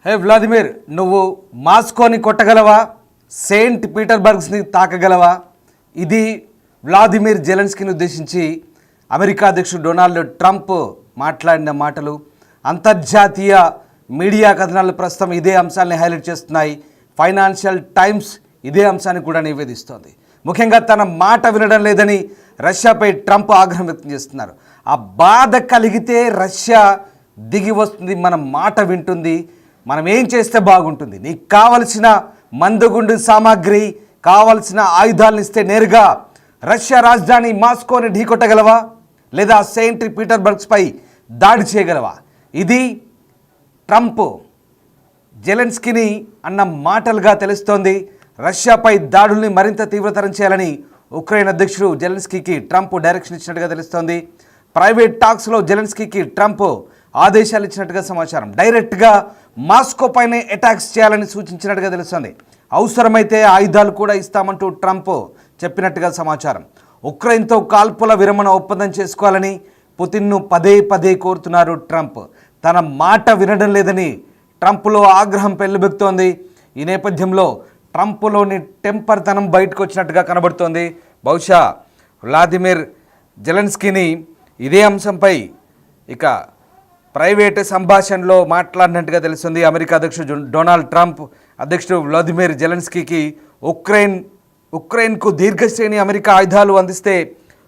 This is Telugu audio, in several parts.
హే వ్లాదిమిర్, నువ్వు మాస్కోని కొట్టగలవా? సెయింట్ పీటర్బర్గ్స్ని తాకగలవా? ఇది వ్లాదిమిర్ జెలెన్స్కీని ఉద్దేశించి అమెరికా అధ్యక్షుడు డొనాల్డ్ ట్రంప్ మాట్లాడిన మాటలు. అంతర్జాతీయ మీడియా కథనాలు ప్రస్తుతం ఇదే అంశాన్ని హైలైట్ చేస్తున్నాయి. ఫైనాన్షియల్ టైమ్స్ ఇదే అంశాన్ని కూడా నివేదిస్తోంది. ముఖ్యంగా తన మాట వినడం లేదని రష్యాపై ట్రంప్ ఆగ్రహం వ్యక్తం చేస్తున్నారు. ఆ బాధ కలిగితే రష్యా దిగి వస్తుంది, మన మాట వింటుంది, మనం ఏం చేస్తే బాగుంటుంది, నీకు కావలసిన మందుగుండు సామాగ్రి, కావలసిన ఆయుధాలను ఇస్తే నేరుగా రష్యా రాజధాని మాస్కోని ఢీకొట్టగలవా, లేదా సెయింట్ పీటర్బర్గ్స్పై దాడి చేయగలవా? ఇది ట్రంప్ జెలెన్స్కీని అన్న మాటలుగా తెలుస్తోంది. రష్యాపై దాడుల్ని మరింత తీవ్రతరం చేయాలని ఉక్రెయిన్ అధ్యక్షుడు జెలెన్స్కీకి ట్రంప్ డైరెక్షన్ ఇచ్చినట్టుగా తెలుస్తోంది. ప్రైవేట్ టాక్స్లో జెలెన్స్కీకి ట్రంప్ ఆదేశాలు ఇచ్చినట్టుగా సమాచారం. డైరెక్ట్గా మాస్కో పైనే అటాక్స్ చేయాలని సూచించినట్టుగా తెలుస్తోంది. అవసరమైతే ఆయుధాలు కూడా ఇస్తామంటూ ట్రంప్ చెప్పినట్టుగా సమాచారం. ఉక్రెయిన్తో కాల్పుల విరమణ ఒప్పందం చేసుకోవాలని పుతిన్ను పదే పదే కోరుతున్నారు ట్రంప్. తన మాట వినడం లేదని ట్రంప్లో ఆగ్రహం పెల్లుబెక్కుతోంది. ఈ నేపథ్యంలో ట్రంప్లోని టెంపర్తనం బయటకు వచ్చినట్టుగా కనబడుతోంది. బహుశా వ్లాదిమిర్ జెలెన్స్కీని ఇదే అంశంపై ఇక ప్రైవేట్ సంభాషణలో మాట్లాడినట్టుగా తెలుస్తుంది. అమెరికా అధ్యక్షుడు డొనాల్డ్ ట్రంప్ అధ్యక్షుడు వ్లాదిమిర్ జెలెన్స్కీకి ఉక్రెయిన్కు దీర్ఘశ్రేణి అమెరికా ఆయుధాలు అందిస్తే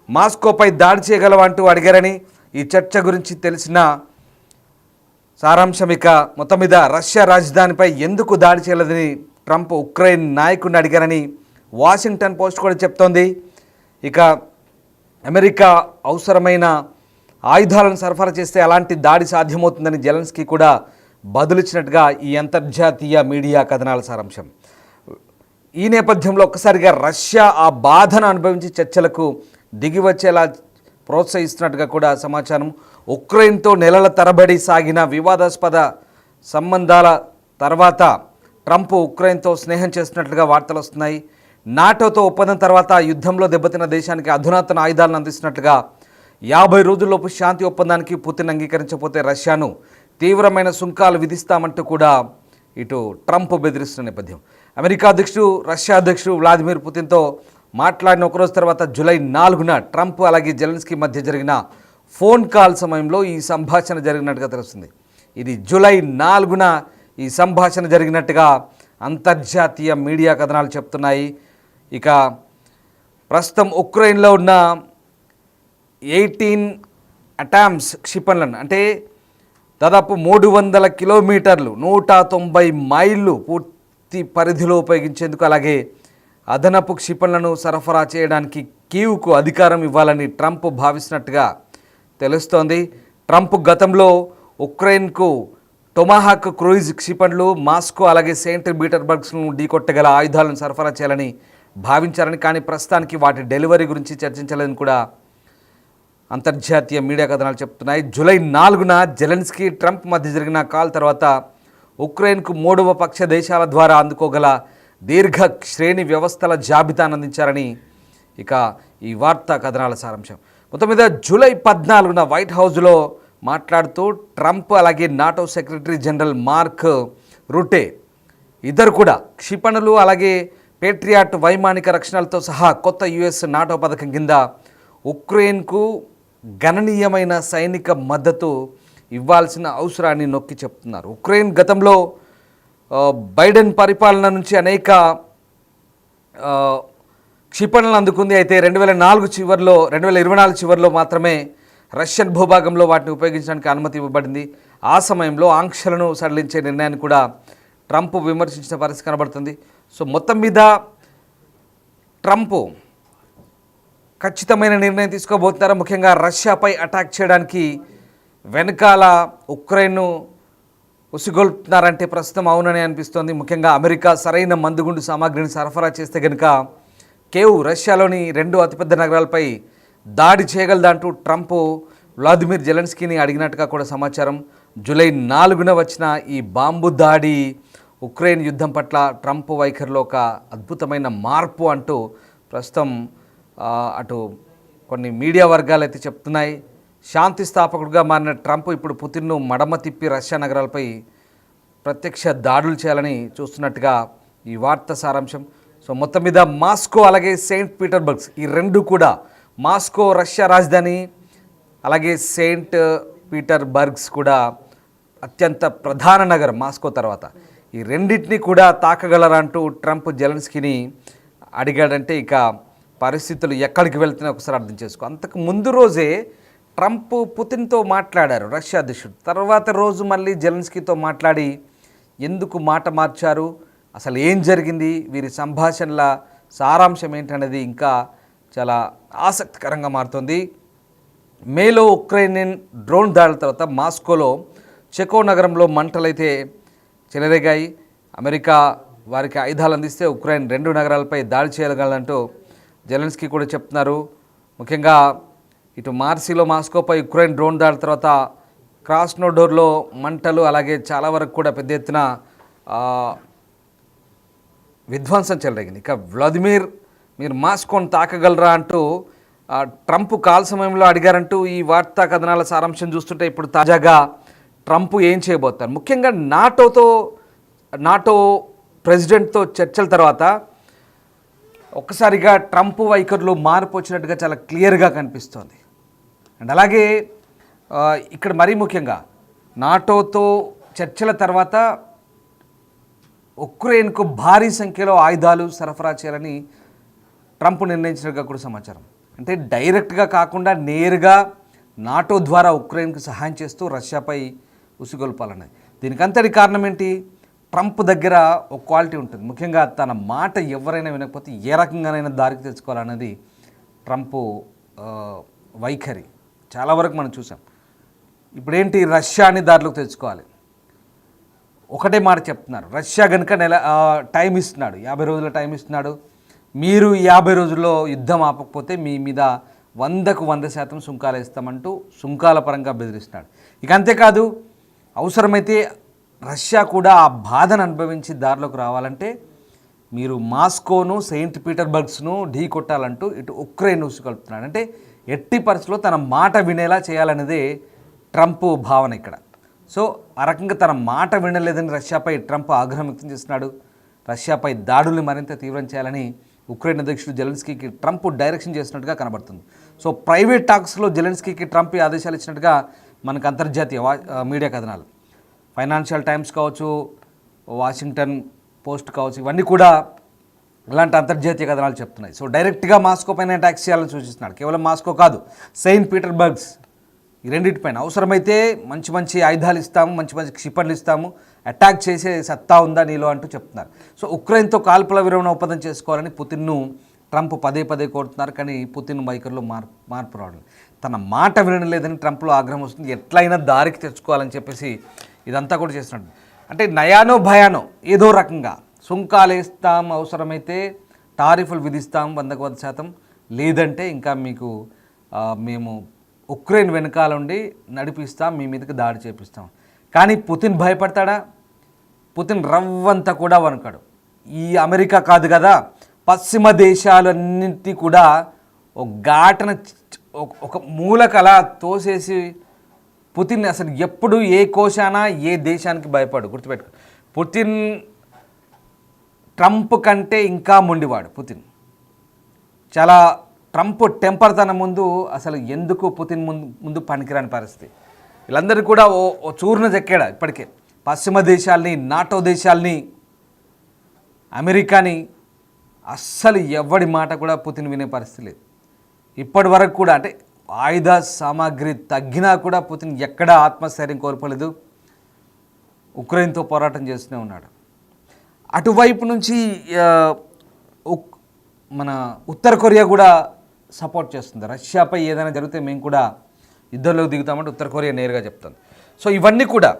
మాస్కోపై దాడి చేయగలవా అంటూ అడిగారని, ఈ చర్చ గురించి తెలిసిన సారాంశం ఇక మొత్తం మీద రష్యా రాజధానిపై ఎందుకు దాడి చేయలేదని ట్రంప్ ఉక్రెయిన్ నాయకుడిని అడిగారని వాషింగ్టన్ పోస్ట్ కూడా చెప్తోంది. ఇక అమెరికా అవసరమైన ఆయుధాలను సరఫరా చేస్తే అలాంటి దాడి సాధ్యమవుతుందని జెలెన్స్కీ కూడా బదులిచ్చినట్టుగా ఈ అంతర్జాతీయ మీడియా కథనాల సారాంశం. ఈ నేపథ్యంలో ఒక్కసారిగా రష్యా ఆ బాధను అనుభవించి చర్చలకు దిగి వచ్చేలా ప్రోత్సహిస్తున్నట్టుగా కూడా సమాచారం. ఉక్రెయిన్తో నెలల తరబడి సాగిన వివాదాస్పద సంబంధాల తర్వాత ట్రంప్ ఉక్రెయిన్తో స్నేహం చేస్తున్నట్లుగా వార్తలు వస్తున్నాయి. నాటోతో ఒప్పందం తర్వాత యుద్ధంలో దెబ్బతిన్న దేశానికి అధునాతన ఆయుధాలను అందిస్తున్నట్లుగా 50 రోజుల్లోపు శాంతి ఒప్పందానికి పుతిన్ అంగీకరించకపోతే రష్యాను తీవ్రమైన సుంకాలు విధిస్తామంటూ కూడా ఇటు ట్రంప్ బెదిరిస్తున్న నేపథ్యం. అమెరికా అధ్యక్షుడు రష్యా అధ్యక్షుడు వ్లాదిమిర్ పుతిన్తో మాట్లాడిన ఒకరోజు తర్వాత జూలై 4న ట్రంప్ అలాగే జెలెన్స్కీ మధ్య జరిగిన ఫోన్ కాల్ సమయంలో ఈ సంభాషణ జరిగినట్టుగా తెలుస్తుంది. ఇది జూలై 4న ఈ సంభాషణ జరిగినట్టుగా అంతర్జాతీయ మీడియా కథనాలు చెప్తున్నాయి. ఇక ప్రస్తుతం ఉక్రెయిన్లో ఉన్న 18 అటామ్స్ క్షిపణులను, అంటే దాదాపు 300 కిలోమీటర్లు 190 మైళ్ళు పూర్తి పరిధిలో ఉపయోగించేందుకు, అలాగే అదనపు క్షిపణులను సరఫరా చేయడానికి కీవ్కు అధికారం ఇవ్వాలని ట్రంప్ భావిస్తున్నట్టుగా తెలుస్తోంది. ట్రంప్ గతంలో ఉక్రెయిన్కు టొమాహాక్ క్రూయిజ్ క్షిపణులు, మాస్కో అలాగే సెయింట్ పీటర్బర్గ్స్ను ఢీకొట్టగల ఆయుధాలను సరఫరా చేయాలని భావించారని, కానీ ప్రస్తుతానికి వాటి డెలివరీ గురించి చర్చించలేదని కూడా అంతర్జాతీయ మీడియా కథనాలు చెప్తున్నాయి. జూలై 4న జెలెన్స్కీ ట్రంప్ మధ్య జరిగిన కాల్ తర్వాత ఉక్రెయిన్కు 3వ పక్ష దేశాల ద్వారా అందుకోగల దీర్ఘ శ్రేణి వ్యవస్థల జాబితాను అందించారని ఇక ఈ వార్తా కథనాల సారాంశం. మొత్తం మీద జూలై 14న వైట్ హౌస్లో మాట్లాడుతూ ట్రంప్ అలాగే నాటో సెక్రటరీ జనరల్ మార్క్ రుటే ఇద్దరు కూడా క్షిపణులు అలాగే పేట్రియాట్ వైమానిక రక్షణలతో సహా కొత్త యుఎస్ నాటో పథకం కింద ఉక్రెయిన్కు గణనీయమైన సైనిక మద్దతు ఇవ్వాల్సిన అవసరాన్ని నొక్కి చెప్తున్నారు. ఉక్రెయిన్ గతంలో బైడెన్ పరిపాలన నుంచి అనేక క్షిపణులను అందుకుంది. అయితే 2024 చివరిలో మాత్రమే రష్యన్ భూభాగంలో వాటిని ఉపయోగించడానికి అనుమతి ఇవ్వబడింది. ఆ సమయంలో ఆంక్షలను సడలించే నిర్ణయాన్ని కూడా ట్రంప్ విమర్శించిన పరిస్థితి కనబడుతుంది. సో మొత్తం మీద ట్రంప్ ఖచ్చితమైన నిర్ణయం తీసుకోబోతున్నారు. ముఖ్యంగా రష్యాపై అటాక్ చేయడానికి వెనకాల ఉక్రెయిన్ను ఉసిగొల్పుతున్నారంటే ప్రస్తుతం అవునని అనిపిస్తోంది. ముఖ్యంగా అమెరికా సరైన మందుగుండు సామాగ్రిని సరఫరా చేస్తే కనుక కేవ్ రష్యాలోని 2 అతిపెద్ద నగరాలపై దాడి చేయగలదంటూ ట్రంప్ వ్లాదిమిర్ జెలెన్స్కీని అడిగినట్టుగా కూడా సమాచారం. జూలై 4న వచ్చిన ఈ బాంబు దాడి ఉక్రెయిన్ యుద్ధం పట్ల ట్రంప్ వైఖరిలో ఒక అద్భుతమైన మార్పు అంటూ ప్రస్తుతం అటు కొన్ని మీడియా వర్గాలు అయితే చెప్తున్నాయి. శాంతి స్థాపకుడిగా మారిన ట్రంప్ ఇప్పుడు పుతిన్ను మడమ తిప్పి రష్యా నగరాలపై ప్రత్యక్ష దాడులు చేయాలని చూస్తున్నట్టుగా ఈ వార్త సారాంశం. సో మొత్తం మీద మాస్కో అలాగే సెయింట్ పీటర్బర్గ్స్ ఈ రెండు కూడా, మాస్కో రష్యా రాజధాని, అలాగే సెయింట్ పీటర్బర్గ్స్ కూడా అత్యంత ప్రధాన నగరం మాస్కో తర్వాత. ఈ రెండింటిని కూడా తాకగలరా అంటూ ట్రంప్ జెలెన్స్కీని అడిగాడంటే ఇక పరిస్థితులు ఎక్కడికి వెళ్తున్నాయో ఒకసారి అర్థం చేసుకో. అంతకు ముందు రోజే ట్రంప్ పుతిన్తో మాట్లాడారు రష్యా అధ్యక్షుడు. తర్వాత రోజు మళ్ళీ జెలెన్స్కీతో మాట్లాడి ఎందుకు మాట మార్చారు, అసలు ఏం జరిగింది, వీరి సంభాషణల సారాంశం ఏంటనేది ఇంకా చాలా ఆసక్తికరంగా మారుతుంది. మేలో ఉక్రెయిన్ డ్రోన్ దాడుల తర్వాత మాస్కోలో చెకో నగరంలో మంటలైతే చెలరేగాయి. అమెరికా వారికి ఆయుధాలు అందిస్తే ఉక్రెయిన్ 2 నగరాలపై దాడి చేయగలదంటూ జెలెన్స్కీ కూడా చెప్తున్నారు. ముఖ్యంగా ఇటు మార్సిలో మాస్కోపై ఉక్రెయిన్ డ్రోన్ దాడి తర్వాత క్రాస్నోడోర్లో మంటలు, అలాగే చాలా వరకు కూడా పెద్ద ఎత్తున విధ్వంసం చెలరేగింది. ఇక వ్లాదిమిర్ మీరు మాస్కోను తాకగలరా అంటూ ట్రంప్ కాల్ సమయంలో అడిగారంటూ ఈ వార్తా కథనాల సారాంశం చూస్తుంటే ఇప్పుడు తాజాగా ట్రంప్ ఏం చేయబోతారు, ముఖ్యంగా నాటో ప్రెసిడెంట్తో చర్చల తర్వాత ఒక్కసారిగా ట్రంప్ వైఖరిలో మార్పు వచ్చినట్టుగా చాలా క్లియర్గా కనిపిస్తోంది. అండ్ అలాగే ఇక్కడ మరీ ముఖ్యంగా నాటోతో చర్చల తర్వాత ఉక్రెయిన్కు భారీ సంఖ్యలో ఆయుధాలు సరఫరా చేయాలని ట్రంప్ నిర్ణయించినట్టుగా కూడా సమాచారం. అంటే డైరెక్ట్గా కాకుండా నేరుగా నాటో ద్వారా ఉక్రెయిన్కు సహాయం చేస్తూ రష్యాపై ఉసిగొల్పాలన్నది. దీనికంతటి కారణం ఏంటి, ట్రంప్ దగ్గర ఒక క్వాలిటీ ఉంటుంది. ముఖ్యంగా తన మాట ఎవరైనా వినకపోతే ఏ రకంగానైనా దారికి తెచ్చుకోవాలన్నది ట్రంప్ వైఖరి. చాలా వరకు మనం చూసాం. ఇప్పుడేంటి, రష్యాని దారిలోకి తెచ్చుకోవాలి, ఒకటే మాట చెప్తున్నారు. రష్యా కనుక టైం ఇస్తున్నాడు, 50 రోజుల టైం ఇస్తున్నాడు. మీరు 50 రోజుల్లో యుద్ధం ఆపకపోతే మీ మీద 100కు 100% సుంకాలు వేస్తామంటూ సుంకాల పరంగా బెదిరిస్తున్నాడు. ఇక అంతేకాదు, అవసరమైతే రష్యా కూడా ఆ బాధను అనుభవించి దారిలోకి రావాలంటే మీరు మాస్కోను సెయింట్ పీటర్బర్గ్స్ను ఢీ కొట్టాలంటూ ఇటు ఉక్రెయిన్ ఉసుకొల్పుతున్నాడు. అంటే ఎట్టి పరిస్థితుల్లో తన మాట వినేలా చేయాలనేదే ట్రంప్ భావన ఇక్కడ. సో ఆ రకంగా తన మాట వినలేదని రష్యాపై ట్రంప్ ఆగ్రహం వ్యక్తం చేస్తున్నాడు. రష్యాపై దాడుల్ని మరింత తీవ్రం చేయాలని ఉక్రెయిన్ అధ్యక్షుడు జెలెన్స్కీకి ట్రంప్ డైరెక్షన్ చేసినట్టుగా కనబడుతుంది. సో ప్రైవేట్ టాక్స్లో జెలెన్స్కీకి ట్రంప్ ఆదేశాలు ఇచ్చినట్టుగా మనకు అంతర్జాతీయ మీడియా కథనాలు, ఫైనాన్షియల్ టైమ్స్ కావచ్చు, వాషింగ్టన్ పోస్ట్ కావచ్చు, ఇవన్నీ కూడా ఇలాంటి అంతర్జాతీయ కథనాలు చెప్తున్నాయి. సో డైరెక్ట్గా మాస్కో పైన అటాక్ చేయాలని సూచిస్తున్నాడు. కేవలం మాస్కో కాదు, సెయింట్ పీటర్బర్గ్స్ ఈ రెండింటిపైన అవసరమైతే మంచి మంచి ఆయుధాలు ఇస్తాము, మంచి మంచి క్షిపణులు ఇస్తాము, అటాక్ చేసే సత్తా ఉందా నీలో అంటూ చెప్తున్నారు. సో ఉక్రెయిన్తో కాల్పుల విరమణ ఒప్పందం చేసుకోవాలని పుతిన్ను ట్రంప్ పదే కోరుతున్నారు. కానీ పుతిన్ వైఖరిలో మార్పు రావడం, తన మాట వినడం లేదని ట్రంప్లో ఆగ్రహం వస్తుంది. ఎట్లయినా దారికి తెచ్చుకోవాలని చెప్పేసి ఇదంతా కూడా చేస్తున్నాడు. అంటే నయానో భయానో ఏదో రకంగా సుంకాలు వేస్తాం, అవసరమైతే టారిఫ్లు విధిస్తాం 100కు 100%, లేదంటే ఇంకా మీకు మేము ఉక్రెయిన్ వెనకాల ఉండి నడిపిస్తాం, మీ మీదకి దాడి చేపిస్తాం. కానీ పుతిన్ భయపడతాడా? పుతిన్ రవ్వంతా కూడా వనకాడు. ఈ అమెరికా కాదు కదా, పశ్చిమ దేశాలన్నింటినీ కూడా ఒక ఘాటన ఒక మూలకు అలా తోసేసి పుతిన్ అసలు ఎప్పుడు ఏ కోశానా ఏ దేశానికి భయపడు. గుర్తుపెట్టుకో, పుతిన్ ట్రంప్ కంటే ఇంకా మొండివాడు. పుతిన్ చాలా, ట్రంప్ టెంపర్ తన ముందు అసలు ఎందుకు పుతిన్ ముందు పనికిరాని పరిస్థితి. వీళ్ళందరూ కూడా ఓ చూర్ణ చెక్కాడా ఇప్పటికే. పశ్చిమ దేశాల్ని, నాటో దేశాల్ని, అమెరికాని అస్సలు ఎవడి మాట కూడా పుతిన్ వినే పరిస్థితి లేదు ఇప్పటి వరకు కూడా. అంటే ఆయుధ సామాగ్రి తగ్గినా కూడా పుతిన్ ఎక్కడా ఆత్మస్థైర్యం కోల్పోలేదు, ఉక్రెయిన్తో పోరాటం చేస్తూనే ఉన్నాడు. అటువైపు నుంచి మన ఉత్తర కొరియా కూడా సపోర్ట్ చేస్తుంది. రష్యాపై ఏదైనా జరిగితే మేము కూడా యుద్ధంలోకి దిగుతామంటే ఉత్తర కొరియా నేరుగా చెప్తుంది. సో ఇవన్నీ కూడా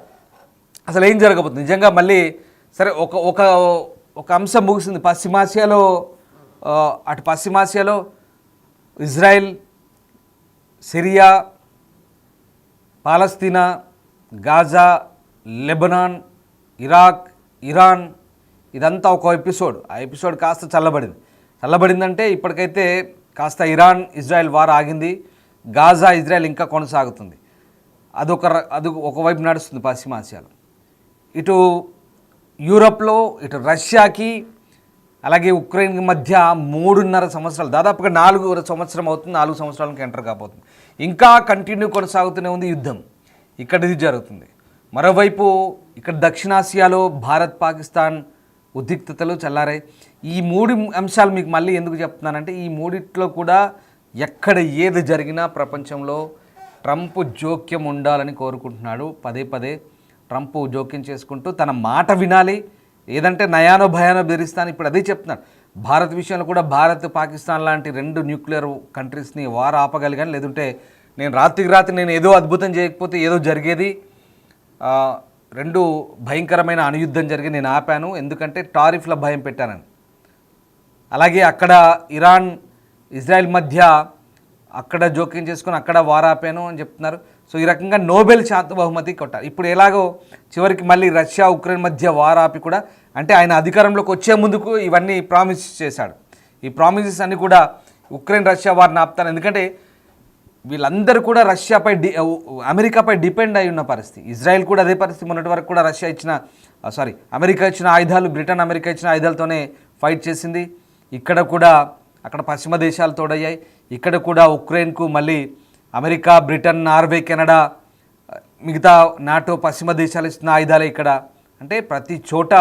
అసలు ఏం జరగబోతుంది నిజంగా. మళ్ళీ సరే ఒక అంశం ముగిసింది పశ్చిమాసియాలో. అటు పశ్చిమాసియాలో ఇజ్రాయెల్, సిరియా, పాలస్తీనా, గాజా, లెబనాన్, ఇరాక్, ఇరాన్, ఇదంతా ఒక ఎపిసోడ్. ఆ ఎపిసోడ్ కాస్త చల్లబడిందంటే ఇప్పటికైతే కాస్త ఇరాన్ ఇజ్రాయెల్ వార్ ఆగింది. గాజా ఇజ్రాయెల్ ఇంకా కొనసాగుతుంది. అది ఒకవైపు నడుస్తుంది పశ్చిమాసియాలో. ఇటు యూరప్లో ఇటు రష్యాకి అలాగే ఉక్రెయిన్కి మధ్య 3.5 సంవత్సరాలు, దాదాపుగా 4 సంవత్సరం అవుతుంది, 4 సంవత్సరాలకి ఎంటర్ కాబోతుంది. ఇంకా కంటిన్యూ కొనసాగుతూనే ఉంది యుద్ధం. ఇక్కడ ఇది జరుగుతుంది. మరోవైపు ఇక్కడ దక్షిణాసియాలో భారత్ పాకిస్తాన్ ఉద్రిక్తతలు చల్లారాయి. ఈ 3 అంశాలు మీకు మళ్ళీ ఎందుకు చెప్తున్నానంటే, ఈ మూడిట్లో కూడా ఎక్కడ ఏది జరిగినా ప్రపంచంలో ట్రంప్ జోక్యం ఉండాలని కోరుకుంటున్నాడు. పదే పదే ట్రంప్ జోక్యం చేసుకుంటూ తన మాట వినాలి, ఏదంటే నయానో భయానో బెదిరిస్తాను. ఇప్పుడు అదే చెప్తున్నాడు. భారత్ విషయంలో కూడా భారత్ పాకిస్తాన్ లాంటి 2 న్యూక్లియర్ కంట్రీస్ని వార్ ఆపగలిగాను, లేదంటే నేను రాత్రికి రాత్రి నేను ఏదో అద్భుతం చేయకపోతే ఏదో జరిగేది. 2 భయంకరమైన అణుయుద్ధం జరిగి నేను ఆపాను, ఎందుకంటే టారిఫ్ల భయం పెట్టానని. అలాగే అక్కడ ఇరాన్ ఇజ్రాయెల్ మధ్య అక్కడ జోక్యం చేసుకుని అక్కడ వార్ ఆపాను అని చెప్తున్నారు. సో ఈ రకంగా నోబెల్ శాంతి బహుమతి కొట్టారు. ఇప్పుడు ఎలాగో చివరికి మళ్ళీ రష్యా ఉక్రెయిన్ మధ్య వార్ ఆపి కూడా, అంటే ఆయన అధికారంలోకి వచ్చే ముందుకు ఇవన్నీ ప్రామిస్ చేశాడు. ఈ ప్రామిసెస్ అన్నీ కూడా ఉక్రెయిన్ రష్యా వారిని ఆపుతాను, ఎందుకంటే వీళ్ళందరూ కూడా అమెరికాపై డిపెండ్ అయి ఉన్న పరిస్థితి. ఇజ్రాయెల్ కూడా అదే పరిస్థితి. మొన్నటి వరకు కూడా అమెరికా ఇచ్చిన ఆయుధాలు, బ్రిటన్ అమెరికా ఇచ్చిన ఆయుధాలతోనే ఫైట్ చేసింది. ఇక్కడ కూడా అక్కడ పశ్చిమ దేశాలు తోడయ్యాయి. ఇక్కడ కూడా ఉక్రెయిన్కు మళ్ళీ అమెరికా, బ్రిటన్, నార్వే, కెనడా, మిగతా నాటో పశ్చిమ దేశాలు ఇస్తున్న ఆయుధాలే ఇక్కడ. అంటే ప్రతి చోట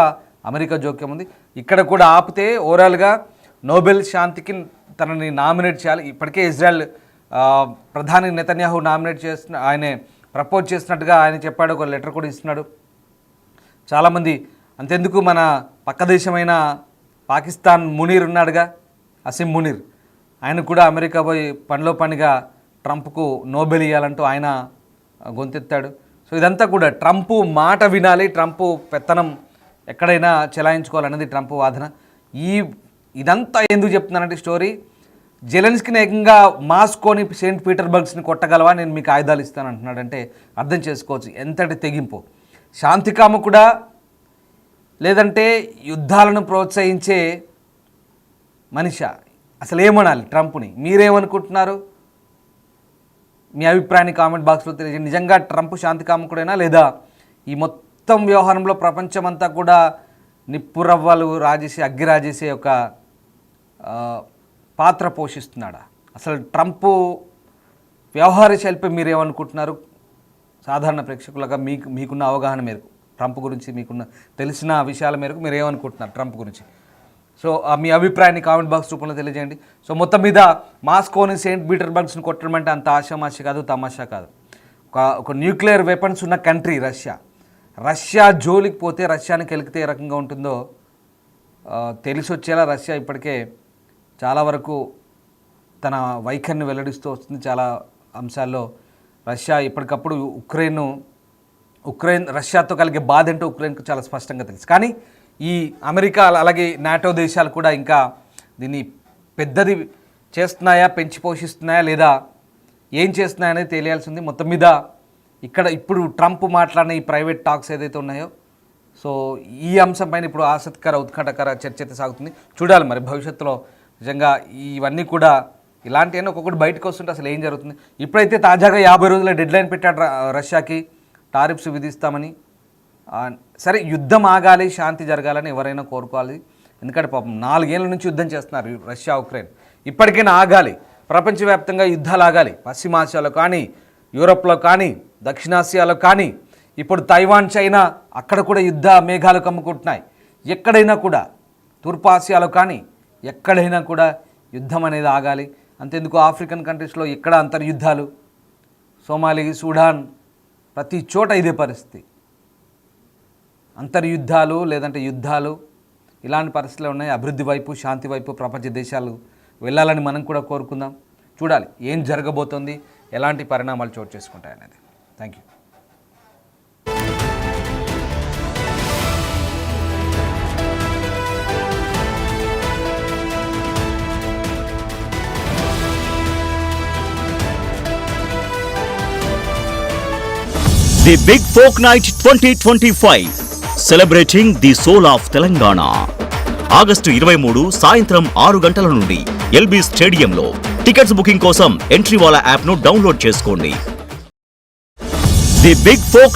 అమెరికా జోక్యం ఉంది. ఇక్కడ కూడా ఆపితే ఓవరాల్గా నోబెల్ శాంతికి తనని నామినేట్ చేయాలి. ఇప్పటికే ఇజ్రాయెల్ ప్రధాని నెతన్యాహు నామినేట్ ఆయనే ప్రపోజ్ చేసినట్టుగా ఆయన చెప్పాడు, ఒక లెటర్ కూడా ఇస్తున్నాడు. చాలామంది అంతెందుకు, మన పక్క దేశమైన పాకిస్తాన్ మునీర్ ఉన్నాడుగా, అసిమ్ మునీర్, ఆయన కూడా అమెరికా పోయి పనిలో పనిగా ట్రంప్కు నోబెల్ ఇవ్వాలంటూ ఆయన గొంతెత్తాడు. సో ఇదంతా కూడా ట్రంప్ మాట వినాలి, ట్రంప్ పెత్తనం ఎక్కడైనా చెలాయించుకోవాలనేది ట్రంప్ వాదన. ఇదంతా ఎందుకు చెప్తున్నానంటే స్టోరీ, జెలెన్స్కీని ఏకంగా మాస్కోని సెయింట్ పీటర్బర్గ్స్ని కొట్టగలవా, నేను మీకు ఆయుధాలు ఇస్తాను అంటున్నాడంటే అర్థం చేసుకోవచ్చు ఎంతటి తెగింపు. శాంతికామకుడా లేదంటే యుద్ధాలను ప్రోత్సహించే మనిషా, అసలు ఏమనాలి ట్రంప్ని? మీరేమనుకుంటున్నారు? మీ అభిప్రాయాన్ని కామెంట్ బాక్స్లో తెలియజేయండి. నిజంగా ట్రంప్ శాంతికామకుడైనా, లేదా ఈ మొత్తం వ్యవహారంలో ప్రపంచమంతా కూడా నిప్పురవ్వలు రాజేసి అగ్గి రాజేసే ఒక పాత్ర పోషిస్తున్నాడా? అసలు ట్రంప్ వ్యవహార శైలిపై మీరేమనుకుంటున్నారు? సాధారణ ప్రేక్షకులుగా మీకున్న అవగాహన మేరకు ట్రంప్ గురించి, మీకున్న తెలిసిన విషయాల మేరకు మీరు ఏమనుకుంటున్నారు ట్రంప్ గురించి? సో మీ అభిప్రాయాన్ని కామెంట్ బాక్స్ రూపంలో తెలియజేయండి. సో మొత్తం మీద మాస్కోని సెయింట్ పీటర్బర్గ్స్ని కొట్టడం అంటే అంత ఆషామాషి కాదు, తమాషా కాదు. ఒక న్యూక్లియర్ వెపన్స్ ఉన్న కంట్రీ రష్యా జోలికి పోతే, రష్యాని కెలికితే ఏ రకంగా ఉంటుందో తెలిసి వచ్చేలా రష్యా ఇప్పటికే చాలా వరకు తన వైఖరిని వెల్లడిస్తూ వస్తుంది. చాలా అంశాల్లో రష్యా ఎప్పటికప్పుడు ఉక్రెయిన్ రష్యాతో కలిగే బాధ ఏంటో ఉక్రెయిన్కు చాలా స్పష్టంగా తెలుసు. కానీ ఈ అమెరికా అలాగే నాటో దేశాలు కూడా ఇంకా దీన్ని పెద్దది చేస్తున్నాయా, పెంచి పోషిస్తున్నాయా, లేదా ఏం చేస్తున్నాయనేది తెలియాల్సి ఉంది. మొత్తం మీద ఇప్పుడు ట్రంప్ మాట్లాడిన ఈ ప్రైవేట్ టాక్స్ ఏదైతే ఉన్నాయో, సో ఈ అంశం పైన ఇప్పుడు ఆసక్తికర, ఉత్కంఠకర చర్చ అయితే సాగుతుంది. చూడాలి మరి భవిష్యత్తులో నిజంగా ఇవన్నీ కూడా ఇలాంటివన్నీ ఒక్కొక్కటి బయటకు వస్తుంటే అసలు ఏం జరుగుతుంది. ఇప్పుడైతే తాజాగా 50 రోజుల డెడ్లైన్ పెట్టాడు రష్యాకి, టారిఫ్స్ విధిస్తామని. సరే, యుద్ధం ఆగాలి, శాంతి జరగాలని ఎవరైనా కోరుకోవాలి. ఎందుకంటే పాపం 4 ఏళ్ళ నుంచి యుద్ధం చేస్తున్నారు రష్యా ఉక్రెయిన్. ఇప్పటికైనా ఆగాలి, ప్రపంచవ్యాప్తంగా యుద్ధాలు ఆగాలి. పశ్చిమాసియాలో కానీ, యూరోప్లో కానీ, దక్షిణాసియాలో కానీ, ఇప్పుడు తైవాన్, చైనా, అక్కడ కూడా యుద్ధ మేఘాలు కమ్ముకుంటున్నాయి. ఎక్కడైనా కూడా తూర్పు ఆసియాలో కానీ ఎక్కడైనా కూడా యుద్ధం అనేది ఆగాలి. అంతెందుకు ఆఫ్రికన్ కంట్రీస్లో ఎక్కడ అంతర్యుద్ధాలు, సోమాలి, సూడాన్, ప్రతి చోట ఇదే పరిస్థితి. అంతర్యుద్ధాలు లేదంటే యుద్ధాలు, ఇలాంటి పరిస్థితులు ఉన్నాయి. అభివృద్ధి వైపు, శాంతి వైపు ప్రపంచ దేశాలు వెళ్ళాలని మనం కూడా కోరుకుందాం. చూడాలి ఏం జరగబోతోంది, ఎలాంటి పరిణామాలు చోటు చేసుకుంటాయి అనేది. Thank you. The Big Folk Night 2025, celebrating the soul of Telangana. August 23 సాయంత్రం 6 గంటల నుండి ఎల్బీ స్టేడియంలో. టికెట్స్ బుకింగ్ కోసం ఎంట్రీ వాలా యాప్ను డౌన్లోడ్ చేసుకోండి. The big folk